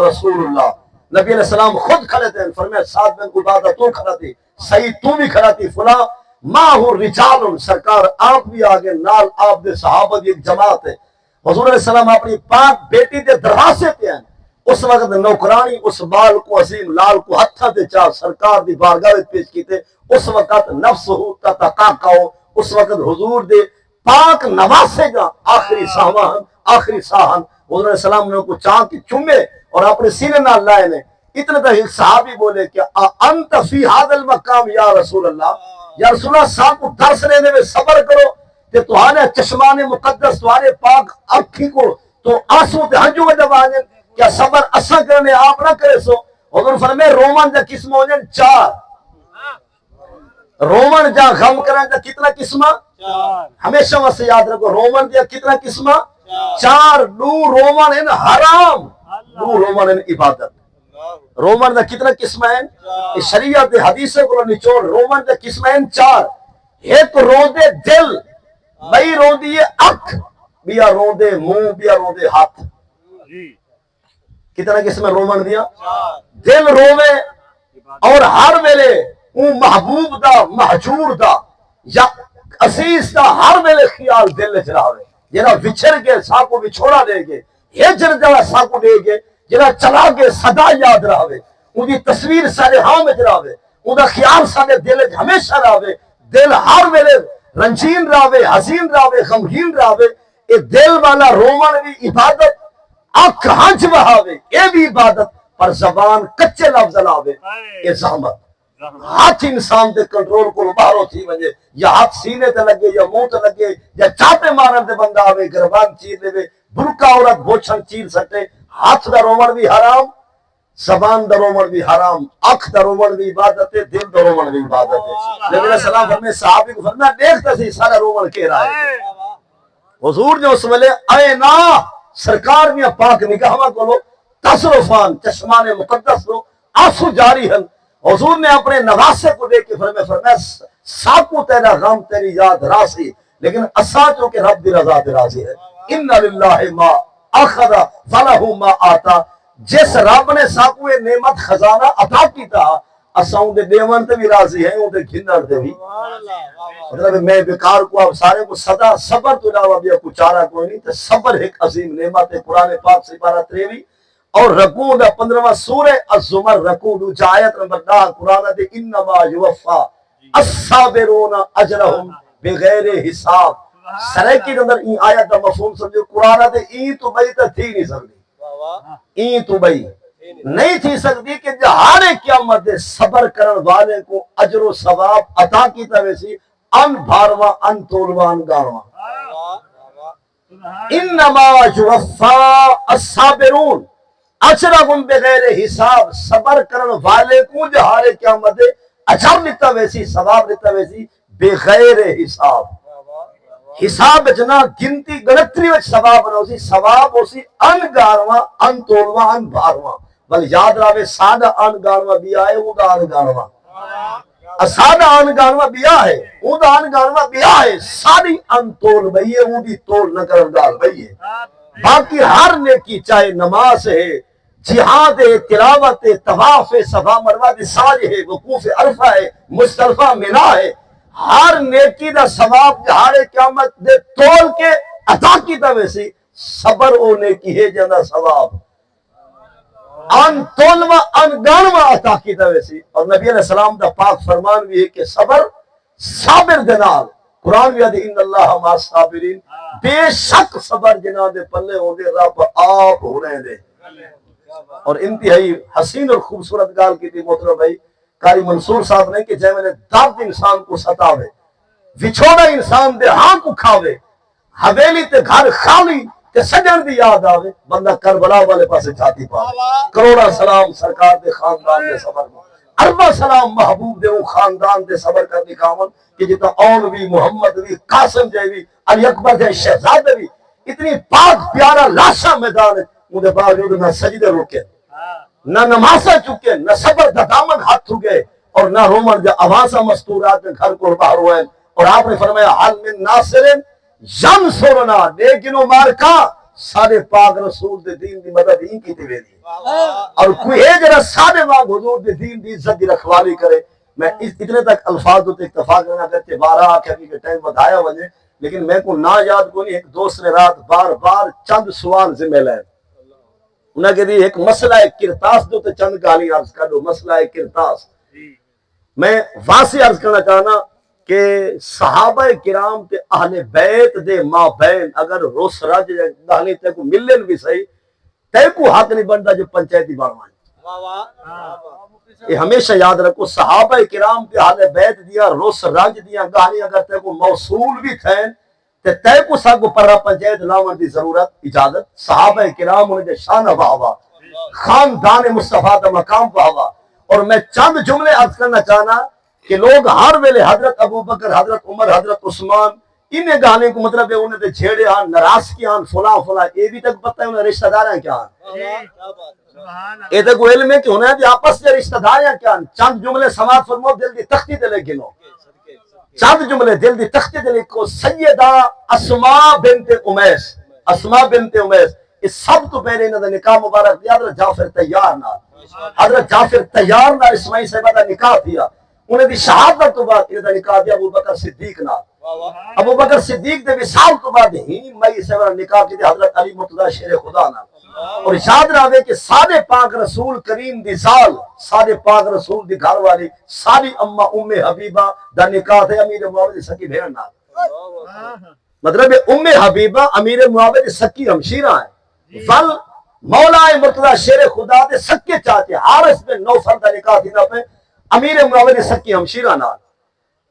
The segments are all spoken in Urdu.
رسول اللہ. نبی علیہ السلام خود کھڑے تھے, فرمایا سعد بن عبادہ تو کھڑا تھی, سعید تو بھی کھڑا تھی, فلاں ماہ رجال, سرکار آپ بھی آگے, نال آپ دے صحابہ دی ایک جماعت ہے. حضور علیہ السلام اپنی پاک بیٹی دے دروازے تے ہیں, اس وقت نوکرانی اس بال کو عظیم لال کو ہتھاں تے چا سرکار دی بارگاہ وچ پیش کیتے. اس وقت نفس ہو تتقاقع, اس وقت حضور دے پاک نواسے گا آخری سامان آخری ساہن. حضور علیہ السلام نے کو چاہ کے چومے اور اپنے سینے نال لائے نے. اتنے تک ایک صحابی بولے کہ انت فی هذا المقام یا رسول اللہ, یا رسول اللہ صاحب کو درس لینے میں صبر کرو کہ تمہارے چشمان مقدس تمہارے پاک آنکھی کو تو آنسو تے ہنجو میں جب آجن, کیا صبر اسا کرنے آپ نہ کرے سو. حضور فرمائے رومن جا قسم ہو جائیں 4, رومن جا غم کرن جا کتنا قسمہ, ہمیشہ واسے یاد رکھو رومن جا کتنا قسمہ 4. نو رومن ان حرام, نو رومن ان عبادت. رومن دا کتنا قسم ہے شریعت حدیث کو نچوڑ. رومن دا قسم ہے 4. ایک روندے دل, بئی روندی اکھ, بیا روندے منہ, بیا روندے ہاتھ. کتنا قسم ہے رومن دیا؟ دل روے اور ہر ویلے اون محبوب دا محجور دا یا عزیز دا ہر ویلے خیال دل چ رہے. جنہاں وچھڑ کے ساکو بچھوڑا دے گے, ہجر جڑا ساکو دے گے, جنہاں چلا کے صدا یاد رہے, ان دی تصویر سارے ہاں میں رہے, ان دا خیال سارے دل ہمیشہ رہے. دل ہر ویلے رنجین رہے, حزین رہے, غمگین رہے. اے دل والا رومن بھی عبادت, اکھ ہنج بہاوے اے بھی عبادت, پر زبان کچے لفظ لاوے اے زحمت. ہاتھ انسان دے کنٹرول کو باہروں تھی ونجے, یا ہاتھ سینے تے لگے یا منہ تے لگے یا چاپے مارن تے بندہ آوے, گربان چیر لے, برکا عورت بوچھن چیر سکتے. ہاتھ دا رومن بھی حرام, زبان دا رومن بھی حرام, اکھ دا رومن بھی عبادت ہے, دل دا رومن بھی عبادت ہے. نبی علیہ السلام فرمائے صحابی کو فرمایا دیکھتا سی سارا رومن کہہ رہا ہے. حضور نے اس ویلے اے نا سرکار میں پاک نگاہاں کو تصرفان چشمان مقدس کو آنسو جاری ہیں. حضور نے اپنے نواسے کو دیکھ کے فرمایا ساکو تیرا غم تیری یاد راسی, لیکن اسا جو کہ رب دی رضا تے راضی ہے. ان للہ ما اخذ فلہ ما آتا, جس رب نے ساکو یہ نعمت خزانہ عطا کیتا اسا ان دے دیون تے بھی راضی ہیں, ان دے گھنڑ تے بھی. مطلب میں بیکار کو اب سارے کو صدا صبر تو علاوہ بھی کوئی چارہ کوئی نہیں. تو صبر ایک عظیم نعمت ہے. قرآن پاک سے 12 اور رکوع دا 15واں سورہ الزمر رکوع دو آیت نمبر 10 قرآن دے انما یوفا الصابرون اجرہم بغیر حساب. سرکی کے اندر این آیت دا مفہوم سمجھو. قرآن دے این تو بھئی تا تھی نہیں سکتی, این تو بھئی نہیں تھی سکتی کہ جہارے قیامت دے صبر کرن والے کو اجر و ثواب عطا کیتا ویسی ان بھارواں ان تولواں ان گارواں. انما یوفا الصابرون اجرہم بغیر حساب, صبر کرن والے کو جہارے قیامت دے اجر لیتا ویسی ثواب لیتا ویسی بغیر حساب. حساب جنا گنتی گنتری وچ ثواب نہ ہوسی, ثواب ہوسی ان گارواں ان تولواں ان بھارواں. بل یاد راوے سادہ ان گارواں بھی آئے وہ دا ان گارواں, سادہ ان گارواں بھی آئے وہ دا ان گارواں بھی آئے, ساری ان تول بھئی ہے وہ دی تول نہ کرن گال بھئی ہے. باقی ہر نیکی چاہے نماز ہے, جہاد ہے, تلاوت ہے, طواف ہے, صفا مروہ دے ساج ہے, وقوف عرفہ ہے, مصطلفہ منا ہے, ہر نیکی دا ثواب جہارے قیامت دے تول کے عطا کیتا ویسی صبر او نیکی ہے جنہ ثواب ان تولوا ان گانوا عطا کیتا ویسی. اور نبی علیہ السلام دا پاک فرمان بھی ہے کہ صبر صابر دنال. قرآن بھی ہے ان اللہ مع الصابرین, بے شک صبر جنہ دے پلے ہوں دے رب آپ ہونے دے. اور انتہائی حسین اور خوبصورت گال کی تھی محترم بھائی قاری منصور صاحب نے کہ جے میں نے درد انسان کو ستاوے, وچھوڑا انسان دے ہاں کو کھاوے, حویلی تے گھر خالی تے سجن دی یاد آوے, بندہ کربلا والے پاسے جاتی پاوے. کروڑا سلام سرکار دے خاندان دے صبر میں, اربا سلام محبوب دے وہ خاندان دے صبر کرنی کامن کہ جتا اون بھی محمد بھی قاسم جائے بھی علی اکبر جائے شہزادہ بھی اتنی پاک پیارا لاشا میدان ہے, مجھے باوجود نہ سجدے روکے نہ نمازہ چکے نہ صبر دا دامن ہاتھ چکے اور نہ رومن جا آوازہ مستورات میں گھر کو باہر ہوئے. اور آپ نے فرمایا حال من ناصرن ینصرنا, لیکن وہ مارکا سارے پاک رسول دے دین دی مدد ہی کی ویندی اور کوئی ہے جرا سارے واگ حضور دے دین دی عزت دی رکھوالی کرے. میں اتنے تک الفاظ ہوتے اتفاق کرنا کرتے بارہ آکھا کہ ٹائم بدھایا وجہ لیکن میں کو نہ یاد کو نہیں. ایک دوست نے رات بار بار چند سوال ذمہ لائے انہاں کہ دی ایک مسئلہ کرتاس دو تے چند گالی عرض کر دو. مسئلہ کرتاس میں واضح عرض کرنا چاہنا کہ صحابہ کرام تے اہل بیت دے مابین اگر روس راج گالی تے کو ملن بھی صحیح تے کو حق نہیں بنتا جو پنچایتی بارمان. یہ ہمیشہ یاد رکھو صحابہ کرام تے اہل بیت دیا روس راج دیا گالی اگر تے کو موصول بھی تھے تے کو سا کو پرہ پنچایت لاون دی ضرورت اجازت. صحابہ کرام انہیں شان بہوا خاندان مصطفیٰ دا مقام بہوا. اور میں چند جملے عرض کرنا چاہنا کہ لوگ ہر ویلے حضرت ابو بکر حضرت عمر حضرت عثمان انہیں گانے کو مطلب ہے انہیں دے جھیڑے آن نراز کی آن فلاں فلاں یہ بھی تک پتہ ہے انہیں رشتہ دار ہیں کیا آن یہ تک وہ علم ہے کہ انہیں آپس سے رشتہ دار ہیں کیا آن. چند جملے سماعت فرمو دل دی تختی دلے گنو چند جملے دل دی تختی دلے کو. سیدہ اسماء بنت امیس اسماء بنت امیس اس سب تو پہلے انہیں نکاح مبارک دیا حضرت جعفر تیار نہ حضرت جعفر تیار نہ اسماعیل صاحبہ دا نکاح دیا. انہیں دی شہادت تو بعد انہیں دا نکاح دیا ابو بکر صدیق نہ. ابو بکر صدیق دے وصال تو بعد ہی مئی صاحبہ نکاح دیا حضرت علی مرتضی شیر خدا نہ. اور یاد رہے کہ سارے پاک رسول کریم دی زال سارے پاک رسول دی گھر والی ساری اما ام حبیبہ دا نکاح تھے امیر معاویہ سکی بہن نہ. مطلب ام حبیبہ امیر معاویہ سکی ہمشیرہ ہیں. فل مولا مرتضی شیر خدا دے سکے چاہتے حارث بن نوفل دا نکاح تھی پہ امیر معاویہ سکی ہمشیرہ نہ.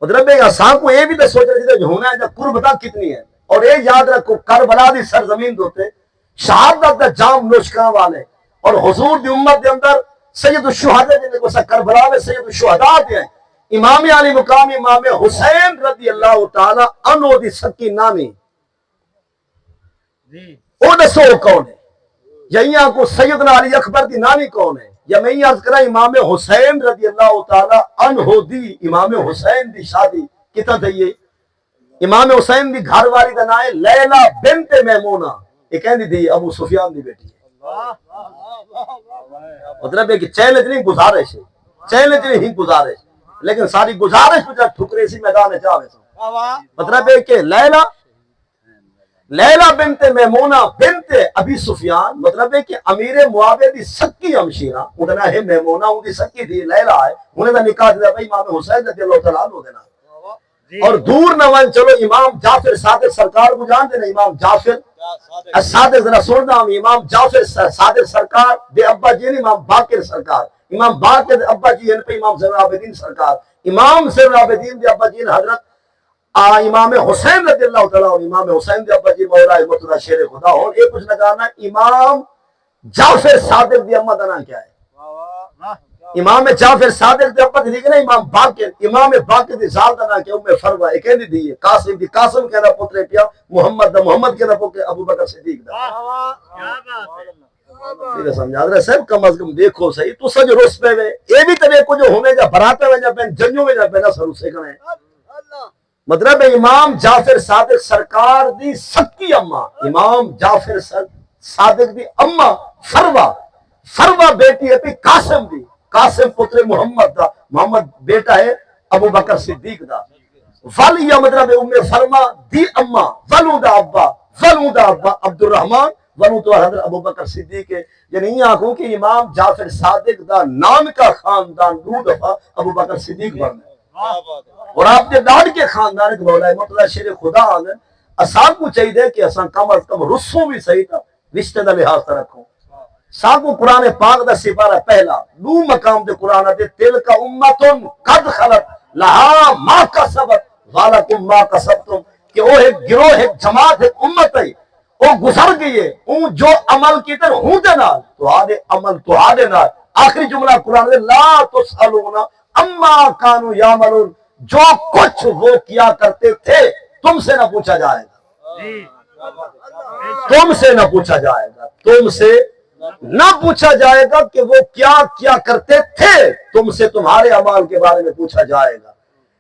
مطلب اساں کو یہ بھی تو سوچ رہے جو ہونا ہے جب قربتہ کتنی ہے. اور یہ یاد رکھو کربلا دی سرزمین دوتے شہادت دا جام نوشکاں والے اور حضور دی امت دے اندر سید الشہداء جنہیں کو سا کربلا میں سید الشہداء دے ہیں. امام علی مقام امام حسین رضی اللہ تعالی عنہ دی سکی نامی او دسو کون ہے یا یہاں کو سیدنا علی اکبر دی نانی کون ہے یا میں یہ عرض کرا امام حسین رضی اللہ تعالی عنہ دی امام حسین دی شادی کتا دئیے. امام حسین دی گھر والی دا نام ہے لیلہ بنت میمونہ. یہ کہندی دی ابو سفیان دی بیٹی ہے. مطلب ہے کہ چیلنج نہیں گزارش ہے چیلنج نہیں گزارش لیکن ساری گزارش میں ٹھکرے سی میدان چاہے سو. مطلب ہے کہ لیلہ بنت میمونہ بنت ابی سفیان مطلب ہے کہ امیر معاویہ دی سکی ہمشیرہ انہوں ہے میمونہ ان دی سکی تھی لیلہ ہے انہیں دا نکاح دیا بھائی امام حسین رضی اللہ تعالیٰ عنہ دینا. اور دور نہ ون چلو امام جعفر صادق سرکار کو جانتے ہیں. امام جعفر صادق ذرا سن نام امام جعفر صادق سرکار دے ابا جی نے امام باقر سرکار امام باقر دے ابا جی ان پہ امام زین العابدین سرکار امام زین العابدین دے ابا جی حضرت امام حسین رضی اللہ تعالیٰ اور امام حسین دے ابا جی مولا مرتضی شیر خدا. اور یہ پوچھنا چاہنا امام جعفر صادق دی اما دا نام کیا ہے. امام جعفر صادق دے ابا دی نا امام باقر دی زال دا نام کیا ام فروا. یہ کہندی دی قاسم دی قاسم کہنا پتر پیا محمد دا محمد کہنا پتر ابو بکر صدیق دا. ٹھیک ہے سمجھا رہے صاحب کم از کم دیکھو صحیح تو سج روس پہ وے یہ بھی طرح کو جو ہونے جا براتے میں جا پہن جنجوں میں جا پہنا سر اسے کرنے. مطلب امام جعفر صادق سرکار دی سکی اما امام جعفر صادق دی اما فروا بیٹی ہے پی قاسم دی قاسم پتر محمد دا محمد بیٹا ہے ابو بکر صدیق دا. ول یا مطلب ام فرما دی اما ولو دا ابا عبد الرحمن ولو تو حضرت ابو بکر صدیق ہے. یعنی یہ آنکھوں کہ امام جعفر صادق دا نام کا خاندان دو دفعہ ابو بکر صدیق بن اور آپ نے ڈاڑھ کے خاندان کے مولا مرتضی شیر خدا آنے اساں کو چاہیے کہ اساں کم از کم رسوں بھی صحیح تھا رشتے دا لحاظ تا رکھوں. ساکو قرآن پاک دا سپارہ پہلا نو مقام دے قرآن دے تل کا امتن قد خلط لہا ما کسبت والکم ما کسبتم کہ وہ ایک گروہ ایک جماعت ایک امت ہے وہ گزر گئی ہے اون جو عمل کی تر ہوں دے نال تو آدھے عمل تو آدھے نال. آخری جملہ قرآن دے لا تسألون اما کانو یعملون جو کچھ وہ کیا کرتے تھے تم سے نہ پوچھا جائے گا تم سے نہ پوچھا جائے گا تم سے نہ پوچھا جائے گا کہ وہ کیا کیا کرتے تھے تم سے تمہارے اعمال کے بارے میں پوچھا جائے گا.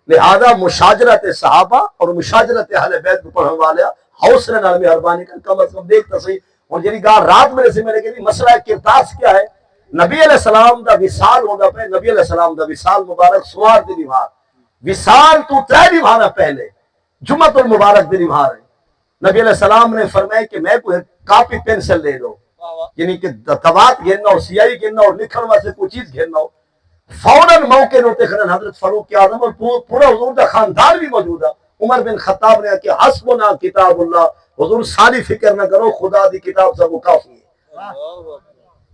لہذا مشاجرت صحابہ اور مشاجرت اہل بیت کو پڑھنے والے حوصلے نال مہربانی کر کم از کم دیکھتا صحیح اور جی گال رات میرے سے میرے کہ مسئلہ کرتاس کیا ہے نبی علیہ السلام دا وصال ہوگا پہ نبی علیہ السلام دا وصال مبارک سوار دی نمار وصال تو ترے نمارا پہلے جمعۃ المبارک دی نمار ہے نبی علیہ السلام نے فرمایا کہ میں کوئی کاپی پینسل لے لو یعنی کہ توات گھیرنا ہو سیاہی گھیرنا ہو لکھن واسطے کوئی چیز گھیرنا ہو فوراً موقع ہوتے خرن حضرت فاروق اعظم اور پورا حضور کا خاندان بھی موجود ہے عمر بن خطاب نے کہ حسبنا کتاب اللہ حضور ساری فکر نہ کرو خدا دی کتاب سب کو کافی ہے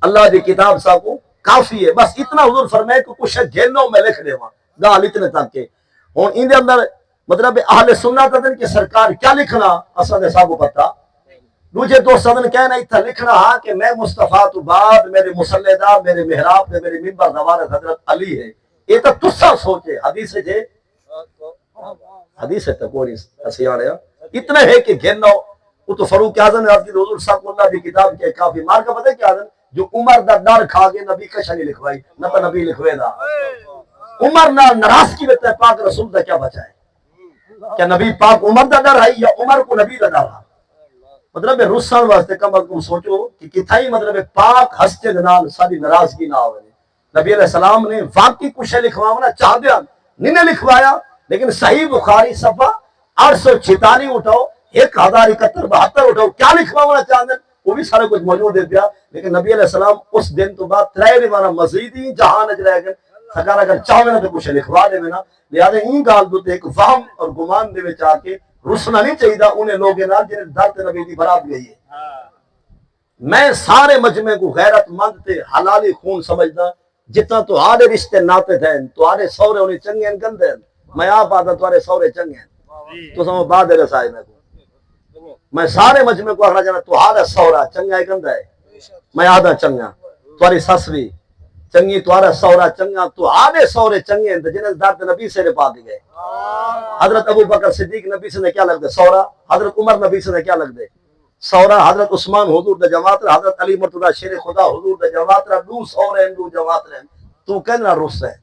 اللہ دی کتاب سب کو کافی ہے بس اتنا حضور فرمائے کہ کچھ گھیرنا میں لکھ دے گال اتنے تک کے ہوں ان دے اندر مطلب اہل سنت دن کہ سرکار کیا لکھنا اصل دے سب کو پتہ دوجے دوست نے کہنا اتنا لکھنا ہاں کہ میں مصطفیٰ تو بعد میرے مسلح میرے محراب میں میرے ممبر زوارت حضرت علی ہے یہ تو تسا سوچے حدیث جے حدیث ہے تو کوئی سیاڑے اتنا ہے کہ گھرنا ہو وہ تو فاروق اعظم نے حضور صاحب اللہ کی کتاب کے کافی مار کا پتہ کیا ہے جو عمر دا ڈر کھا کے نبی کشا نہیں لکھوائی نہ تو نبی لکھوے دا عمر نہ ناراضگی میں پاک رسول دا کیا بچا ہے کیا نبی پاک عمر دا ڈر ہے یا عمر کو نبی دا ڈر ہے مطلب رسن واسطے کم از کم سوچو کہ کتھائی مطلب پاک ہستے نال ساری ناراضگی نہ ہوئے نبی علیہ السلام نے واقعی کچھ لکھوانا چاہ دیا نہیں لکھوایا لیکن صحیح بخاری صفحہ 846 اٹھاؤ 1071 اٹھاؤ کیا لکھوانا چاہ دیں وہ بھی سارا کچھ موجود ہے پیا لیکن نبی علیہ السلام اس دن تو بعد ترے دیوانا مزید ہی جہان اج رہ گئے سرکار اگر چاہے نا تو کچھ لکھوا دے نا لہذا این گال دو ایک وہم اور گمان دے وچ آ کے رسنا نہیں چاہیے انہیں لوگوں نال جنہیں درد نبی دی برات گئی ہے میں سارے مجمع کو غیرت مند تے حلالی خون سمجھدا جتنا تو آدھے رشتے ناتے تھے تو آدھے سورے انہیں چنگے ہیں گندے ہیں میں آپ آدھا تو آدھے سورے چنگے ہیں تو سمجھ بعد رسائے میں کو میں سارے مجمع کو اخرا جانا تو آدھا سورا چنگا ہے گندہ ہے میں آدھا چنگا تواری سس بھی چنگی توارا سورا چنگا تو آدھے سورے چنگے ہیں جنہیں درد نبی سے رپا دی گئے حضرت ابو بکر صدیق نبی سے نے کیا لگ دے سورا حضرت عمر نبی سے نے کیا لگ دے سورا حضرت عثمان حضور دے جماعت رہا حضرت علی مرتضی شیر خدا حضور دے جماعت رہا دو سورے دو جماعت رہا تو کہنا رس ہے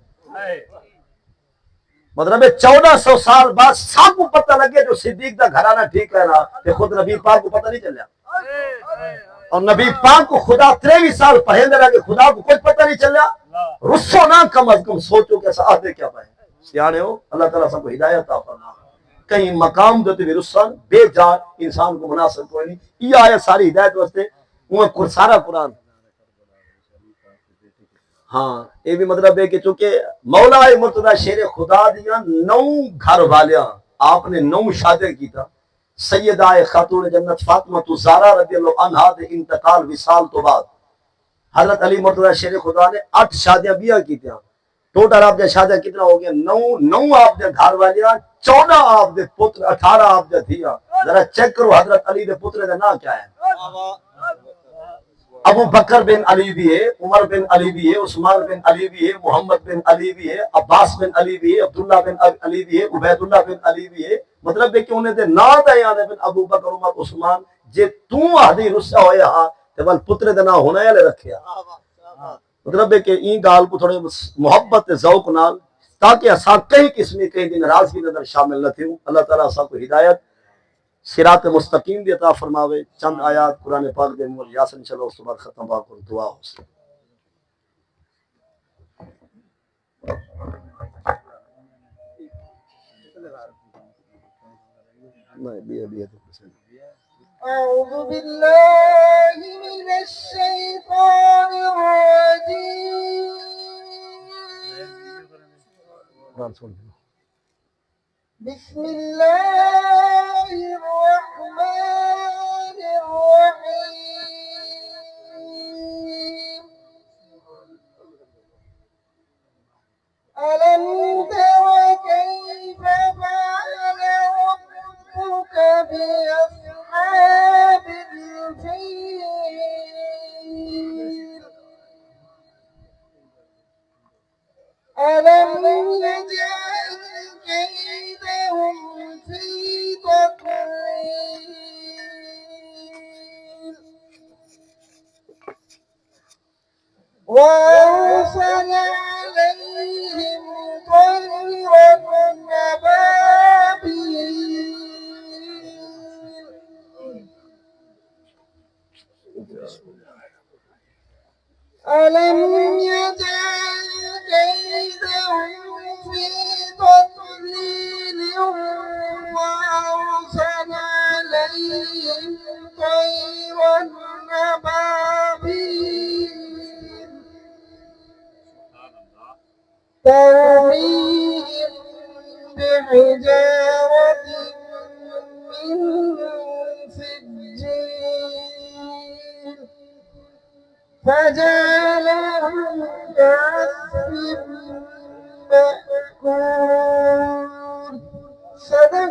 مطلب 1400 سال بعد سب کو پتہ لگے جو صدیق دا گھرانہ ٹھیک ہے نا کہ خود نبی پاک کو پتہ نہیں چلیا اور نبی پاک کو خدا 23 سال پہلے رہا کہ خدا کو کچھ پتہ نہیں چلیا رسو نہ کم از کم سوچو کہ ایسا آدھے کیا پائے سیانے ہو اللہ تعالیٰ سب کو ہدایت عطا فرما کہیں مقام دیتے بھی رسن بے جان انسان کو مناسب کوئی نہیں یہ آیت ساری ہدایت واسطے وہ سارا قرآن ہاں یہ بھی مطلب ہے کہ چونکہ مولا مرتضی شیر خدا دیا 9 گھر والیاں آپ نے 9 شادیاں کی تھا سیدہ خاتون جنت فاطمہ زہرا رضی اللہ عنہا دے انتقال وصال تو بعد حضرت علی مرتضی شیر خدا نے 8 شادیاں بیاہ کی تھا ٹوٹل آپ دے شادیاں کتنا ہو گیا 9 آپ دے گھر والیاں 14 آپ دے پتر 18 آپ دے تھیا ذرا چیک کرو حضرت علی دے پتر دے نا کیا ہے ابو بکر بن علی بھی ہے عمر بن علی بھی ہے عثمان بن علی بھی ہے محمد بن علی بھی ہے عباس بن علی بھی ہے عبداللہ بن علی بھی ہے عبید اللہ بن علی بھی ہے مطلب ہے کہ انہیں دے نا دے یاد بن ابو بکر عمر عثمان جے تو آدھی رسا ہویا ہاں تے ول پتر دے نا ہونا ہے لے رکھیا مطلب ہے کہ این گال کو تھوڑے محبت ذوق نال تاکہ اساں کئی قسمی کئی دن ناراضگی اندر شامل نہ تھیوں اللہ تعالیٰ اساں کو ہدایت صراط مستقیم دی عطا فرماوے چند آیات قرآن پاک دے مول یاسین چلو اس کے بعد ختم با کر دعا ہو سے أعوذ بالله من الشيطان الرجيم بسم الله الرحمن الرحيم ألم تر كيف فعل ربك بأصحاب الفيل ألم يجعل كيدهم في تضليل وأرسل عليهم طيرا أبابيل ألم يجعل كيدهم في تضليل وأرسل عليهم طيرا أبابيل ترميهم بحجارة من سجيل فجعلهم كعصف مأكول صدق